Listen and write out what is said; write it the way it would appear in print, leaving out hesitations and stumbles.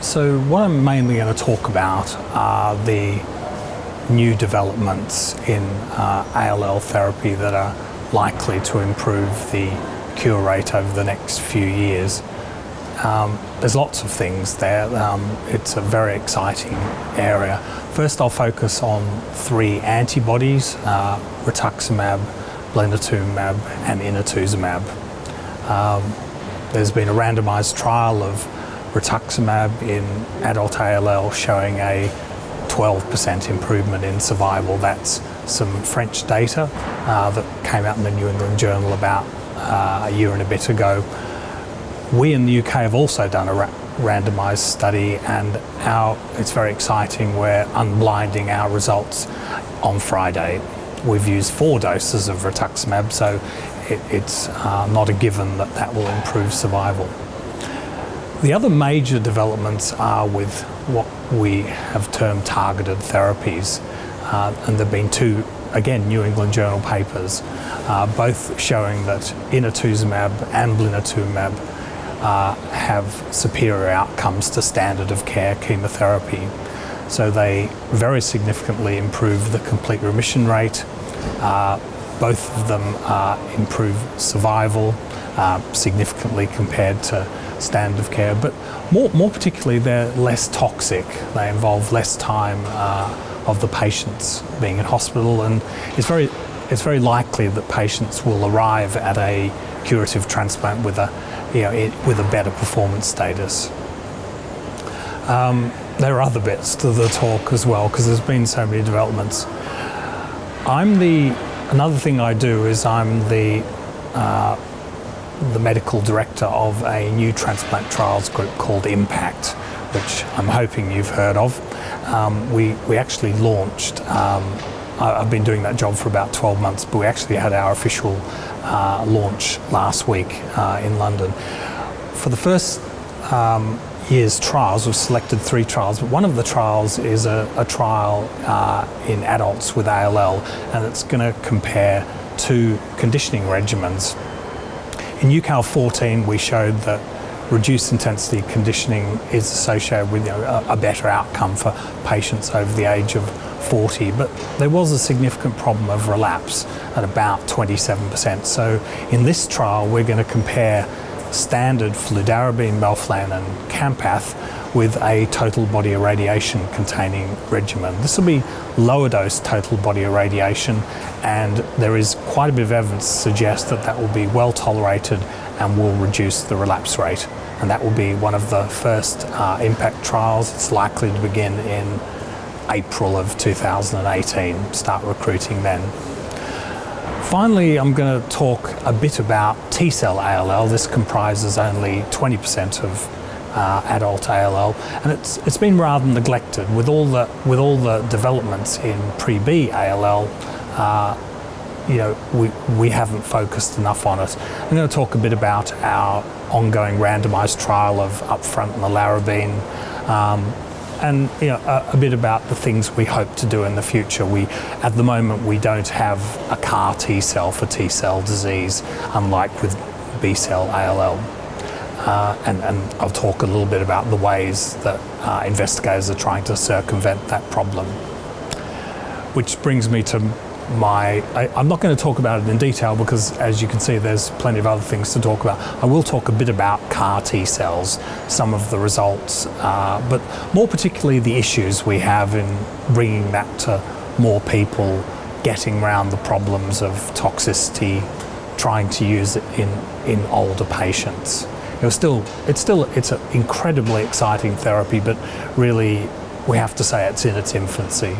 So what I'm mainly going to talk about are the new developments in ALL therapy that are likely to improve the cure rate over the next few years. There's lots of things there. It's a very exciting area. First, I'll focus on three antibodies, Rituximab, Blinatumomab and Inotuzumab. There's been a randomized trial of Rituximab in adult ALL showing a 12% improvement in survival. That's some French data that came out in the New England Journal about a year and a bit ago. We in the UK have also done a randomized study, and it's very exciting. We're unblinding our results on Friday. We've used 4 doses of Rituximab, so it's not a given that that will improve survival. The other major developments are with what we have termed targeted therapies, and there have been 2, again, New England Journal papers, both showing that Inotuzumab and Blinatumomab have superior outcomes to standard of care chemotherapy. So they very significantly improve the complete remission rate. Both of them improve survival significantly compared to standard of care, but more particularly they're less toxic. They involve less time of the patients being in hospital, and it's very likely that patients will arrive at a curative transplant with a better performance status. There are other bits to the talk as well, because there's been so many developments. Another thing I do is I'm the medical director of a new transplant trials group called IMPACT, which I'm hoping you've heard of. We actually launched, I've been doing that job for about 12 months, but we actually had our official launch last week in London. For the first year's trials, we've selected 3 trials, but one of the trials is a trial in adults with ALL, and it's going to compare 2 conditioning regimens. In UCAL14, we showed that reduced intensity conditioning is associated with a better outcome for patients over the age of 40, but there was a significant problem of relapse at about 27%. So in this trial, we're going to compare standard fludarabine, melphalan and Campath with a total body irradiation containing regimen. This will be lower dose total body irradiation, and there is quite a bit of evidence to suggest that that will be well tolerated and will reduce the relapse rate. And that will be one of the first IMPACT trials. It's likely to begin in April of 2018, start recruiting then. Finally, I'm going to talk a bit about T-cell ALL. This comprises only 20% of adult ALL, and it's been rather neglected. With all the developments in pre-B ALL, we haven't focused enough on it. I'm going to talk a bit about our ongoing randomized trial of upfront Nelarabine, and a bit about the things we hope to do in the future. At the moment, we don't have a CAR T-cell for T-cell disease, unlike with B-cell ALL. And I'll talk a little bit about the ways that investigators are trying to circumvent that problem. Which brings me to I'm not going to talk about it in detail because, as you can see, there's plenty of other things to talk about. I will talk a bit about CAR T-cells, some of the results, but more particularly the issues we have in bringing that to more people, getting around the problems of toxicity, trying to use it in older patients. It's an incredibly exciting therapy, but really we have to say it's in its infancy.